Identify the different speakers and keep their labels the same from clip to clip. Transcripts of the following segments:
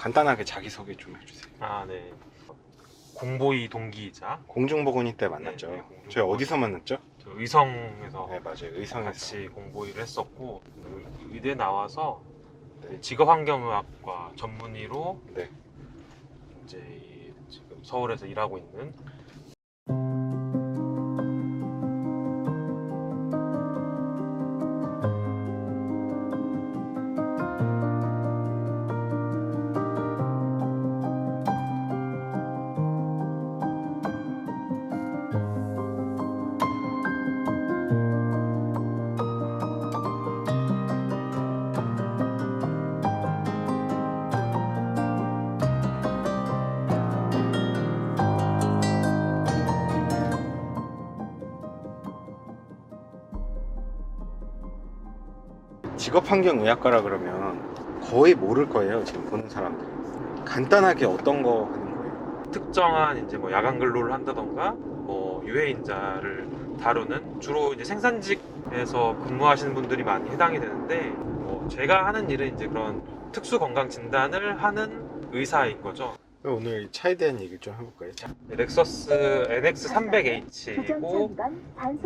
Speaker 1: 간단하게 자기소개 좀 해주세요.
Speaker 2: 아, 네. 공보이 동기이자
Speaker 1: 공중보건이 때 만났죠.
Speaker 2: 네, 공중보건.
Speaker 1: 저희 어디서 만났죠?
Speaker 2: 저 의성에서
Speaker 1: 네, 맞아요. 의성에서.
Speaker 2: 같이 공보이를 했었고 의대 나와서
Speaker 1: 네.
Speaker 2: 직업환경의학과 전문의로
Speaker 1: 네.
Speaker 2: 이제 지금 서울에서 일하고 있는
Speaker 1: 직업환경의학과라 그러면 거의 모를 거예요. 지금 보는 사람들이. 간단하게 어떤 거 하는 거예요?
Speaker 2: 특정한 이제 뭐 야간 근로를 한다던가 뭐 유해인자를 다루는 주로 이제 생산직에서 근무하시는 분들이 많이 해당이 되는데 뭐 제가 하는 일은 이제 그런 특수 건강 진단을 하는 의사인 거죠.
Speaker 1: 오늘 차에 대한 얘기 좀 해볼까요?
Speaker 2: 렉서스 NX300H고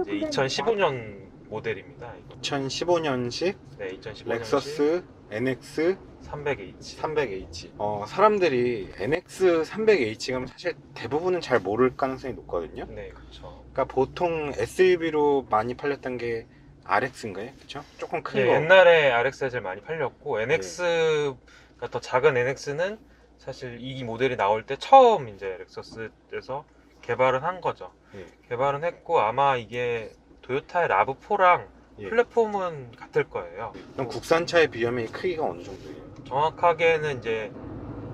Speaker 2: 이제 2015년 모델입니다. 이거.
Speaker 1: 2015년식
Speaker 2: 네, 2015년식
Speaker 1: 렉서스 NX
Speaker 2: 300H.
Speaker 1: 300H. 사람들이 NX 300H 가면 사실 대부분은 잘 모를 가능성이 높거든요.
Speaker 2: 네, 그렇죠.
Speaker 1: 그러니까 보통 SUV로 많이 팔렸던 게 RX인가요? 그렇죠? 조금 큰
Speaker 2: 네,
Speaker 1: 거.
Speaker 2: 옛날에 RX가 제일 많이 팔렸고 NX가 더 작은 NX는 사실 이 모델이 나올 때 처음 이제 렉서스에서 개발을 한 거죠.
Speaker 1: 예.
Speaker 2: 개발은 했고 아마 이게 토요타의 라브4랑
Speaker 1: 예.
Speaker 2: 플랫폼은 같을 거예요.
Speaker 1: 그럼 국산차에 비하면 크기가 어느 정도예요?
Speaker 2: 정확하게는 이제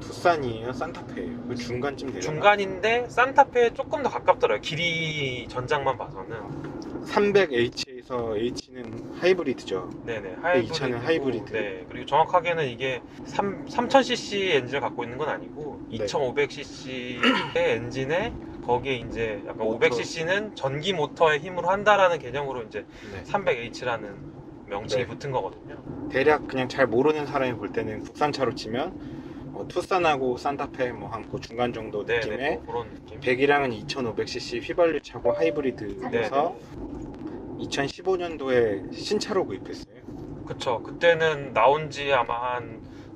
Speaker 1: 투싼이에요? 산타페예요? 그 중간쯤 되요
Speaker 2: 중간인데 산타페에 조금 더 가깝더라고요. 길이 전장만 봐서는.
Speaker 1: 300H에서 H는 하이브리드죠.
Speaker 2: 네네.
Speaker 1: 이 차는 하이브리드.
Speaker 2: 네. 그리고 정확하게는 이게 3000cc 엔진을 갖고 있는 건 아니고
Speaker 1: 네.
Speaker 2: 2500cc의 엔진에 거기에 이제 약간
Speaker 1: 모터.
Speaker 2: 500cc는 전기 모터의 힘으로 한다라는 개념으로 이제
Speaker 1: 네.
Speaker 2: 300H라는 명칭이
Speaker 1: 네.
Speaker 2: 붙은 거거든요.
Speaker 1: 대략 그냥 잘 모르는 사람이 볼 때는 국산차로 치면 투싼하고 산타페 뭐 한 그 중간 정도 느낌의
Speaker 2: 네네. 뭐 그런 느낌.
Speaker 1: 100이랑은 2500cc 휘발유 차고 하이브리드여서 2015년도에 신차로 구입했어요.
Speaker 2: 그쵸. 그때는 나온 지 아마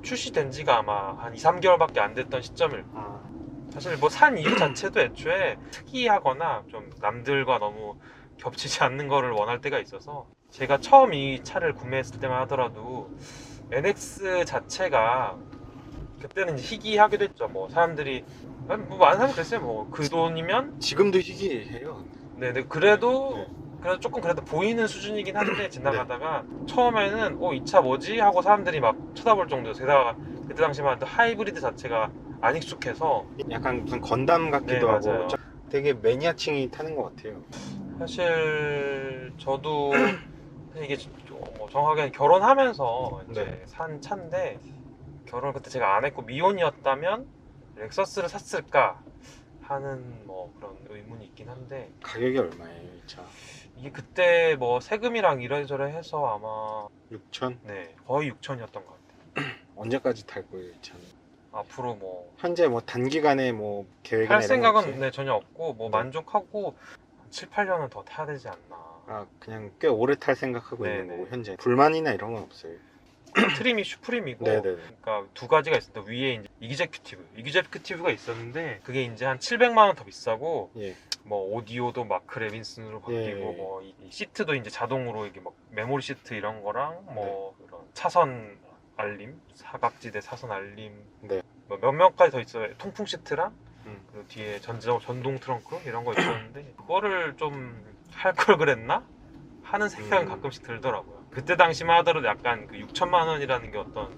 Speaker 2: 출시된 지가 아마 한 2, 3개월밖에 안 됐던 시점일 거예요. 사실 뭐 산 이유 자체도 애초에 특이하거나 좀 남들과 너무 겹치지 않는 거를 원할 때가 있어서 제가 처음 이 차를 구매했을 때만 하더라도 NX 자체가 그때는 이제 희귀하기도 했죠. 뭐 사람들이 뭐 많은 사람이 그랬어요. 뭐 그 돈이면
Speaker 1: 지금도 희귀해요.
Speaker 2: 네네 그래도
Speaker 1: 네.
Speaker 2: 그래도 조금 그래도 보이는 수준이긴 한데 지나가다가 처음에는 이 차 뭐지 하고 사람들이 막 쳐다볼 정도였어요. 게다가 그때 당시만 해도 하이브리드 자체가 안 익숙해서
Speaker 1: 약간 무슨 건담 같기도
Speaker 2: 네,
Speaker 1: 하고
Speaker 2: 맞아요.
Speaker 1: 되게 매니아층이 타는 것 같아요.
Speaker 2: 사실 저도 이게 뭐 정확하게 결혼하면서 이제
Speaker 1: 네.
Speaker 2: 산 차인데 결혼을 그때 제가 안 했고 미혼이었다면 렉서스를 샀을까 하는 뭐 그런 의문이 있긴 한데
Speaker 1: 가격이 얼마예요, 이 차?
Speaker 2: 이게 그때 뭐 세금이랑 이래저래 해서 아마
Speaker 1: 6천?
Speaker 2: 네 거의 6천이었던 것 같아요.
Speaker 1: 언제까지 탈 거예요, 이 차는?
Speaker 2: 앞으로 뭐
Speaker 1: 현재 뭐 단기간에 뭐 계획이나
Speaker 2: 할
Speaker 1: 이런 거 없어요?
Speaker 2: 생각은 네, 전혀 없고 뭐
Speaker 1: 네.
Speaker 2: 만족하고 7, 8년은 더 타야 되지 않나.
Speaker 1: 아, 그냥 꽤 오래 탈 생각하고 있는
Speaker 2: 네네.
Speaker 1: 거고 현재 불만이나 이런 건 없어요.
Speaker 2: 트림이 슈프림이고
Speaker 1: 네네네.
Speaker 2: 그러니까 두 가지가 있었는데 위에 이제 이기제큐티브가 있었는데 그게 이제 한 700만 원 더 비싸고
Speaker 1: 예.
Speaker 2: 뭐 오디오도 마크 레빈슨으로 바뀌고
Speaker 1: 예.
Speaker 2: 뭐 이 시트도 이제 자동으로 이게 막 메모리 시트 이런 거랑 뭐 그런 차선 알림 사각지대 차선 알림
Speaker 1: 네.
Speaker 2: 뭐 몇몇 가지 더 있어요. 통풍 시트랑
Speaker 1: 음.
Speaker 2: 그리고 뒤에 전동 트렁크 이런 거 있었는데 그거를 좀 할 걸 그랬나 하는 생각은 가끔씩 들더라고요. 그때 당시만 하더라도 약간 그 6천만 원이라는 게 어떤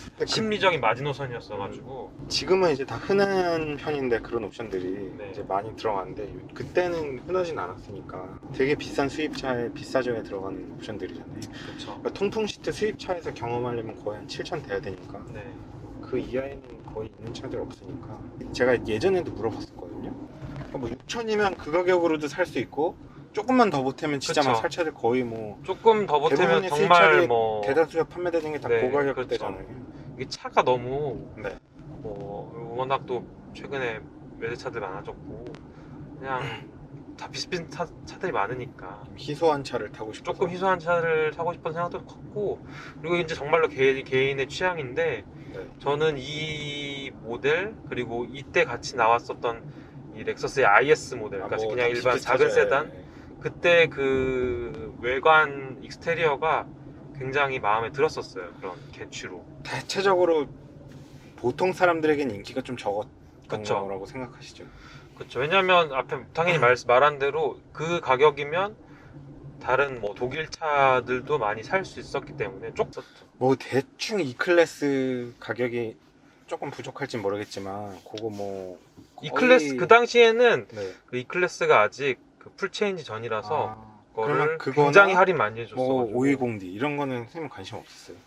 Speaker 1: 근데
Speaker 2: 심리적인 마지노선이었어가지고
Speaker 1: 지금은 이제 다 흔한 편인데 그런 옵션들이
Speaker 2: 네.
Speaker 1: 이제 많이 들어가는데 그때는 흔하진 않았으니까 되게 비싼 수입차에 비싸져야 들어가는 옵션들이잖아요.
Speaker 2: 그렇죠.
Speaker 1: 그러니까 통풍 시트 수입차에서 경험하려면 거의 한 7천 돼야 되니까
Speaker 2: 네.
Speaker 1: 그 이하에는 거의 있는 차들 없으니까 제가 예전에도 물어봤었거든요. 뭐 6천이면 그 가격으로도 살 수 있고 조금만 더 보태면 진짜
Speaker 2: 그쵸.
Speaker 1: 막 살 차들 거의 뭐
Speaker 2: 조금 더 보태면
Speaker 1: 대부분의
Speaker 2: 정말
Speaker 1: 수입차들이
Speaker 2: 뭐
Speaker 1: 대다수가 판매되는 게 다
Speaker 2: 네,
Speaker 1: 고가격대잖아요.
Speaker 2: 그렇죠. 이게 차가 너무
Speaker 1: 네.
Speaker 2: 뭐 워낙 또 최근에 외제차들 많아졌고 그냥 다 비슷비슷한 차들이 많으니까
Speaker 1: 희소한 차를 타고 싶어서.
Speaker 2: 조금 희소한 차를 타고 싶은 생각도 컸고, 그리고 이제 정말로 개인의 취향인데
Speaker 1: 네.
Speaker 2: 저는 이 모델 그리고 이때 같이 나왔었던 이 렉서스의 IS 모델, 그러니까
Speaker 1: 뭐
Speaker 2: 그냥
Speaker 1: 다
Speaker 2: 일반
Speaker 1: 비슷비슷하죠.
Speaker 2: 작은 세단,
Speaker 1: 예.
Speaker 2: 그때 그 외관 익스테리어가 굉장히 마음에 들었었어요. 그런 개취로.
Speaker 1: 대체적으로 보통 사람들에겐 인기가 좀 적었던
Speaker 2: 그쵸.
Speaker 1: 거라고 생각하시죠?
Speaker 2: 그렇죠. 왜냐면 앞에 당연히 말한 대로 그 가격이면 다른 뭐 독일 차들도 많이 살 수 있었기 때문에 쪽
Speaker 1: 뭐 대충 E클래스 가격이 조금 부족할진 모르겠지만 그거 뭐 거의...
Speaker 2: E클래스 그 당시에는
Speaker 1: 네.
Speaker 2: 그 E클래스가 아직 그 풀체인지 전이라서
Speaker 1: 그러면
Speaker 2: 그거를
Speaker 1: 그거나
Speaker 2: 굉장히 할인 많이 해줬어.
Speaker 1: 뭐
Speaker 2: 가지고
Speaker 1: 520D 이런 거는 선생님 관심 없었어요?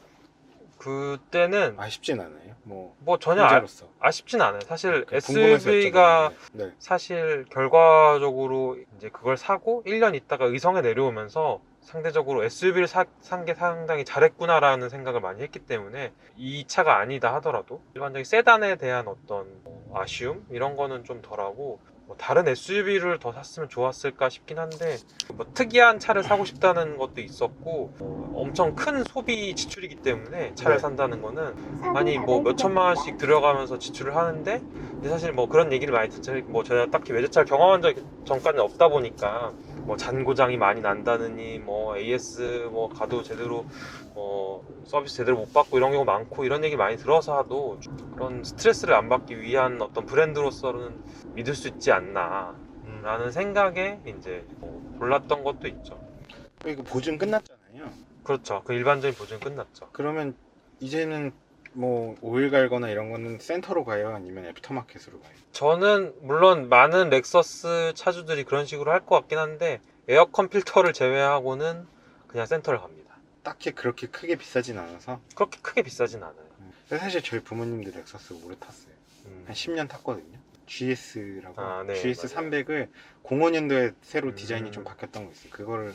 Speaker 2: 그때는
Speaker 1: 아쉽진 않아요? 뭐
Speaker 2: 전혀
Speaker 1: 현재로서
Speaker 2: 아쉽진 않아요. 사실
Speaker 1: 궁금해서
Speaker 2: SUV가
Speaker 1: 여쭤봤는데. 네.
Speaker 2: 사실 결과적으로 이제 그걸 사고 1년 있다가 의성에 내려오면서 상대적으로 SUV를 산 게 상당히 잘했구나라는 생각을 많이 했기 때문에 이 차가 아니다 하더라도 일반적인 세단에 대한 어떤 아쉬움 이런 거는 좀 덜하고, 뭐 다른 SUV를 더 샀으면 좋았을까 싶긴 한데 뭐 특이한 차를 사고 싶다는 것도 있었고, 엄청 큰 소비 지출이기 때문에 차를
Speaker 1: 네.
Speaker 2: 산다는 거는 많이 뭐 몇 천만 원씩 들어가면서 지출을 하는데, 근데 사실 뭐 그런 얘기를 많이 듣죠. 뭐 제가 딱히 외제차를 경험한 적이 전까지는 없다 보니까 뭐 잔고장이 많이 난다느니 뭐 AS 뭐 가도 제대로 서비스 제대로 못 받고 이런 경우 많고 이런 얘기 많이 들어서도 그런 스트레스를 안 받기 위한 어떤 브랜드로서는 믿을 수 있지 않나 라는 생각에 이제 골랐던 것도 있죠.
Speaker 1: 이거 보증 끝났잖아요.
Speaker 2: 그렇죠. 그 일반적인 보증 끝났죠.
Speaker 1: 그러면 이제는 뭐 오일 갈거나 이런 거는 센터로 가요? 아니면 애프터마켓으로 가요?
Speaker 2: 저는 물론 많은 렉서스 차주들이 그런 식으로 할 것 같긴 한데 에어컨 필터를 제외하고는 그냥 센터를 갑니다.
Speaker 1: 딱히 그렇게 크게 비싸진 않아서.
Speaker 2: 그렇게 크게 비싸진 않아요.
Speaker 1: 근데 사실 저희 부모님들 렉서스 오래 탔어요. 한 10년 탔거든요. GS라고.
Speaker 2: 네,
Speaker 1: GS
Speaker 2: 맞아요.
Speaker 1: 300을 05년도에 새로 디자인이 좀 바뀌었던 거 있어요. 그거를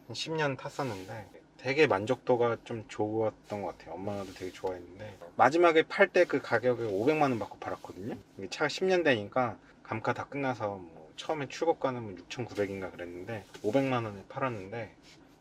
Speaker 1: 한 10년 탔었는데 되게 만족도가 좀 좋았던 것 같아요. 엄마도 되게 좋아했는데 마지막에 팔 때 그 가격을 500만 원 받고 팔았거든요. 이게 차가 10년 되니까 감가 다 끝나서 뭐 처음에 출고가는 뭐 6,900인가 그랬는데 500만 원에 팔았는데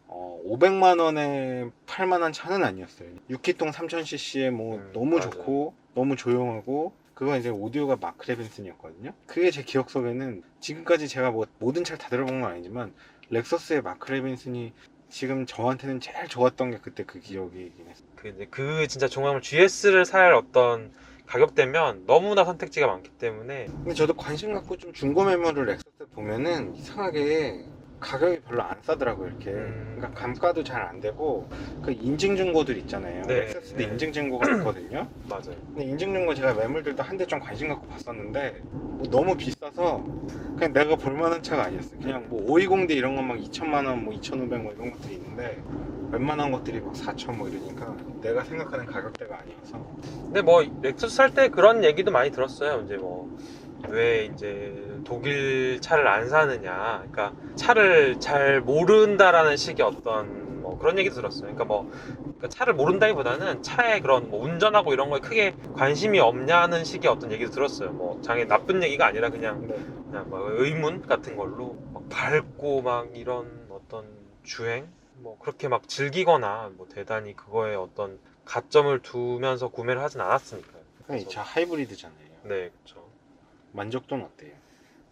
Speaker 1: 500만 원에 팔 만한 차는 아니었어요. 6기통 3000cc에 뭐 너무
Speaker 2: 맞아요.
Speaker 1: 좋고 너무 조용하고, 그건 이제 오디오가 마크 레빈슨이었거든요. 그게 제 기억 속에는, 지금까지 제가 뭐 모든 차를 다 들어본 건 아니지만 렉서스의 마크 레빈슨이 지금 저한테는 제일 좋았던 게 그때 그 기억이긴 했어요.
Speaker 2: 그 진짜 정말 GS를 살 어떤 가격대면 너무나 선택지가 많기 때문에.
Speaker 1: 근데 저도 관심 갖고 좀 중고 매물을 렉서스 보면은 이상하게 가격이 별로 안 싸더라고요. 이렇게 그러니까 감가도 잘 안 되고, 그 인증 중고들 있잖아요.
Speaker 2: 네,
Speaker 1: 렉서스도
Speaker 2: 네.
Speaker 1: 인증 중고가 있거든요.
Speaker 2: 맞아요.
Speaker 1: 근데 인증 중고 제가 매물들도 한 대 좀 관심 갖고 봤었는데 뭐 너무 비싸서 그냥 내가 볼만한 차가 아니었어요. 그냥 뭐 520D 이런 건 막 2천만 원, 뭐 2,500 뭐 이런 것들이 있는데 웬만한 것들이 막 4천 뭐 이러니까 내가 생각하는 가격대가 아니어서.
Speaker 2: 근데 뭐 렉서스 살 때 그런 얘기도 많이 들었어요. 이제 뭐 왜 이제 독일 차를 안 사느냐, 그러니까 차를 잘 모른다라는 식의 어떤 뭐 그런 얘기도 들었어요. 그러니까 차를 모른다기보다는 차에 그런 뭐 운전하고 이런 거에 크게 관심이 없냐는 식의 어떤 얘기도 들었어요. 뭐 장애 나쁜 얘기가 아니라 그냥 뭐 의문 같은 걸로 막 밟고 막 이런 어떤 주행 뭐 그렇게 막 즐기거나 뭐 대단히 그거에 어떤 가점을 두면서 구매를 하진 않았으니까요.
Speaker 1: 이 차 하이브리드잖아요.
Speaker 2: 네, 그렇죠.
Speaker 1: 만족도는 어때요?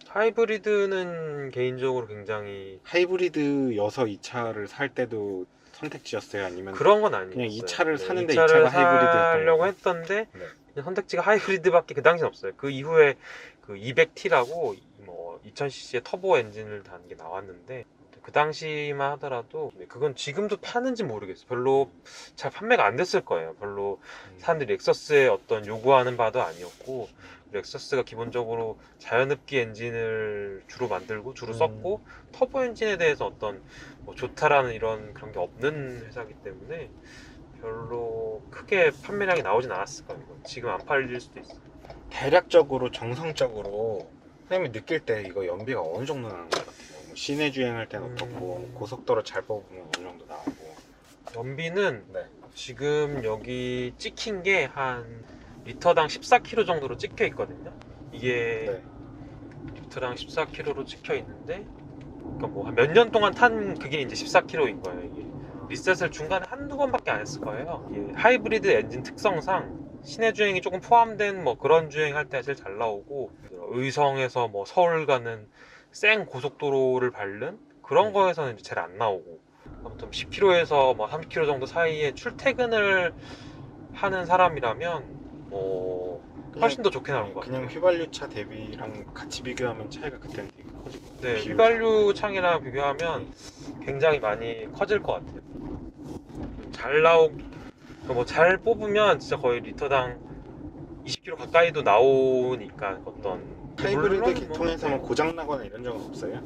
Speaker 2: 하이브리드는 개인적으로 굉장히
Speaker 1: 하이브리드여서 이 차를 살 때도 선택지였어요? 아니면
Speaker 2: 그런 건 아니었어요.
Speaker 1: 그냥 이 차를 사는데
Speaker 2: 이
Speaker 1: 이
Speaker 2: 차를
Speaker 1: 차가 하이브리드였던
Speaker 2: 사려고
Speaker 1: 거예요?
Speaker 2: 했던데
Speaker 1: 네.
Speaker 2: 그냥 선택지가 하이브리드밖에 그 당시는 없어요. 그 이후에 그 200T라고 뭐 2000cc의 터보 엔진을 단 게 나왔는데 그 당시만 하더라도 그건 지금도 파는지 모르겠어요. 별로 잘 판매가 안 됐을 거예요. 별로 사람들이 렉서스의 어떤 요구하는 바도 아니었고, 렉서스가 기본적으로 자연흡기 엔진을 주로 만들고 주로 썼고 터보 엔진에 대해서 어떤 뭐 좋다라는 이런 그런 게 없는 회사이기 때문에 별로 크게 판매량이 나오진 않았을 거예요. 지금 안 팔릴 수도 있어요.
Speaker 1: 대략적으로 정성적으로 선생님이 느낄 때 이거 연비가 어느 정도 나는 것 같아요? 뭐 시내 주행할 때는 어떻고, 고속도로 잘 뽑으면 어느 정도 나오고.
Speaker 2: 연비는
Speaker 1: 네.
Speaker 2: 지금 여기 찍힌 게 한 리터당 14km 정도로 찍혀 있거든요. 이게
Speaker 1: 네.
Speaker 2: 리터당 14km로 찍혀 있는데, 그러니까 뭐 몇 년 동안 탄 그게 이제 14km인 거예요. 이게 리셋을 중간에 한두 번밖에 안 했을 거예요. 이게 하이브리드 엔진 특성상 시내 주행이 조금 포함된 뭐 그런 주행할 때 제일 잘 나오고, 의성에서 뭐 서울 가는 생 고속도로를 밟는 그런 거에서는 이제 제일 안 나오고, 아무튼 10km에서 뭐 30km 정도 사이에 출퇴근을 하는 사람이라면 뭐 훨씬 더 좋게 나온 것 같아요.
Speaker 1: 그냥 휘발유차 대비랑 같이 비교하면 차이가 그때는 되게 커지고.
Speaker 2: 네, 휘발유 창이랑 비교하면 굉장히 많이 커질 것 같아요. 뭐 잘 뽑으면 진짜 거의 리터당 20km 가까이도 나오니까 어떤
Speaker 1: 하이브리드
Speaker 2: 물론
Speaker 1: 계통에서 뭐 고장 나거나 이런 적은 없어요?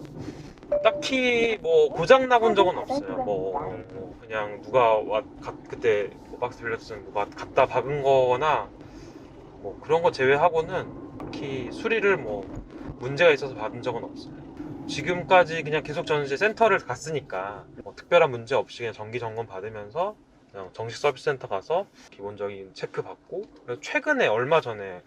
Speaker 2: 딱히 뭐 고장 나본 적은 없어요. 뭐 그냥 누가 그때 뭐 박스 빌렸으면 누가 갖다 박은 거나 뭐 그런 거 제외하고는 딱히 수리를 뭐 문제가 있어서 받은 적은 없어요. 지금까지 그냥 계속 저는 이제 센터를 갔으니까 뭐 특별한 문제 없이 그냥 정기 점검 받으면서 그냥 정식 서비스 센터 가서 기본적인 체크 받고, 그래서 최근에 얼마 전에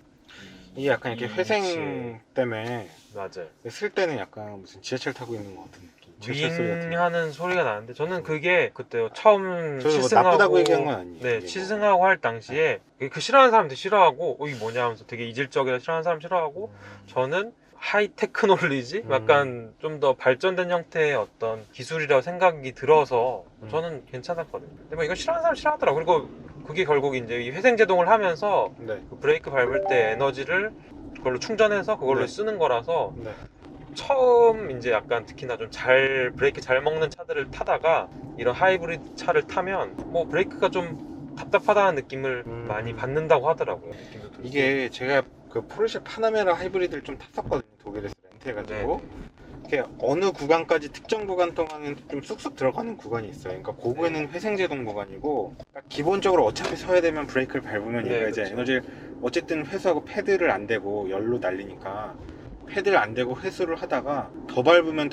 Speaker 1: 이게 약간 이렇게 회생
Speaker 2: 위치에-
Speaker 1: 때문에
Speaker 2: 맞아요.
Speaker 1: 쓸 때는 약간 무슨 지하철 타고 있는 것 같은 느낌. 지하철 소리 같은.
Speaker 2: 윙하는 소리가 나는데, 저는 그게 그때 처음
Speaker 1: 저도 뭐
Speaker 2: 시승하고
Speaker 1: 나쁘다고 얘기한 건 아니에요.
Speaker 2: 네,
Speaker 1: 그게 뭐.
Speaker 2: 시승하고 할 당시에 그 싫어하는 사람들 싫어하고 이게 뭐냐 하면서 되게 이질적이라 싫어하는 사람 싫어하고, 저는 하이 테크놀리지? 약간 좀 더 발전된 형태의 어떤 기술이라고 생각이 들어서 저는 괜찮았거든요. 근데 뭐 이거 싫어하는 사람 싫어하더라고. 그리고 그게 결국 이제 이 회생 제동을 하면서
Speaker 1: 네.
Speaker 2: 그 브레이크 밟을 때 에너지를 그걸로 충전해서 그걸로
Speaker 1: 네.
Speaker 2: 쓰는 거라서,
Speaker 1: 네.
Speaker 2: 처음 이제 약간 특히나 좀 잘 브레이크 잘 먹는 차들을 타다가 이런 하이브리드 차를 타면 뭐 브레이크가 좀 답답하다는 느낌을 많이 받는다고 하더라고요. 느낌도 들고.
Speaker 1: 이게 제가 그 포르쉐 파나메라 하이브리드를 좀 탔었거든요. 독일에서 렌트해가지고. 이게 어느 구간까지 특정 구간 동안은 좀 쑥쑥 들어가는 구간이 있어요. 그러니까 그거는 회생제동 구간이고, 그러니까 기본적으로 어차피 서야 되면 브레이크를 밟으면
Speaker 2: 네,
Speaker 1: 얘가 이제
Speaker 2: 그쵸.
Speaker 1: 에너지를 어쨌든 회수하고 패드를 안 대고 열로 날리니까 패드를 안 대고 회수를 하다가 더 밟으면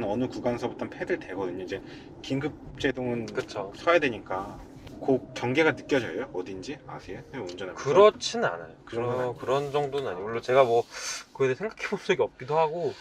Speaker 1: 어느 구간서부터 패드를 대거든요. 이제 긴급 제동은
Speaker 2: 그쵸.
Speaker 1: 서야 되니까. 그 경계가 느껴져요? 어딘지 아세요? 운전하면서?
Speaker 2: 그렇진 않아요.
Speaker 1: 그 정도는 아니에요.
Speaker 2: 그런 정도는 아니고, 물론 제가 뭐 그거에 대해 생각해 본 적이 없기도 하고.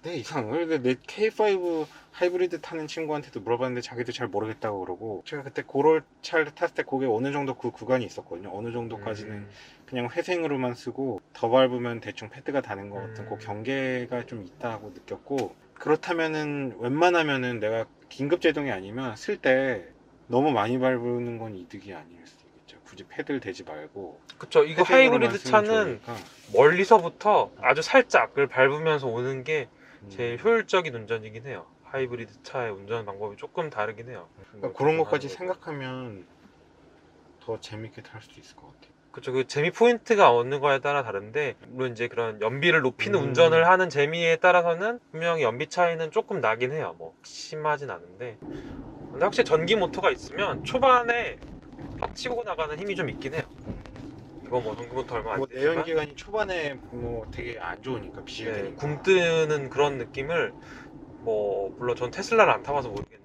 Speaker 1: 네, 이상해요. 내 K5 하이브리드 타는 친구한테도 물어봤는데 자기도 잘 모르겠다고 그러고, 제가 그때 고럴 차를 탔을 때 그게 어느 정도 그 구간이 있었거든요. 어느 정도까지는 그냥 회생으로만 쓰고 더 밟으면 대충 패드가 다는 것 같은 그 경계가 좀 있다고 느꼈고, 그렇다면은 웬만하면은 내가 긴급 제동이 아니면 쓸 때 너무 많이 밟는 건 이득이 아닐 수도 있겠죠. 굳이 패드를 대지 말고.
Speaker 2: 그쵸. 이거
Speaker 1: 회생으로만
Speaker 2: 하이브리드
Speaker 1: 쓰면
Speaker 2: 차는
Speaker 1: 좋으니까.
Speaker 2: 멀리서부터 아주 살짝을 밟으면서 오는 게 제일 효율적인 운전이긴 해요. 하이브리드 차의 운전 방법이 조금 다르긴 해요.
Speaker 1: 그러니까 그런 것까지 생각하면 더 재밌게 탈 수도 있을 것 같아요.
Speaker 2: 그쵸. 그 재미 포인트가 어느 거에 따라 다른데, 물론 이제 그런 연비를 높이는 운전을 하는 재미에 따라서는 분명히 연비 차이는 조금 나긴 해요. 뭐 심하진 않은데, 근데 확실히 전기 모터가 있으면 초반에 팍 치고 나가는 힘이 좀 있긴 해요. 이거 뭐 전기 모터 얼마 안
Speaker 1: 뭐
Speaker 2: 되지만
Speaker 1: 내연기관이 초반에 뭐 되게 안 좋으니까
Speaker 2: 네,
Speaker 1: 비실되니까.
Speaker 2: 굼 뜨는 그런 느낌을, 뭐 물론 전 테슬라를 안 타봐서 모르겠는데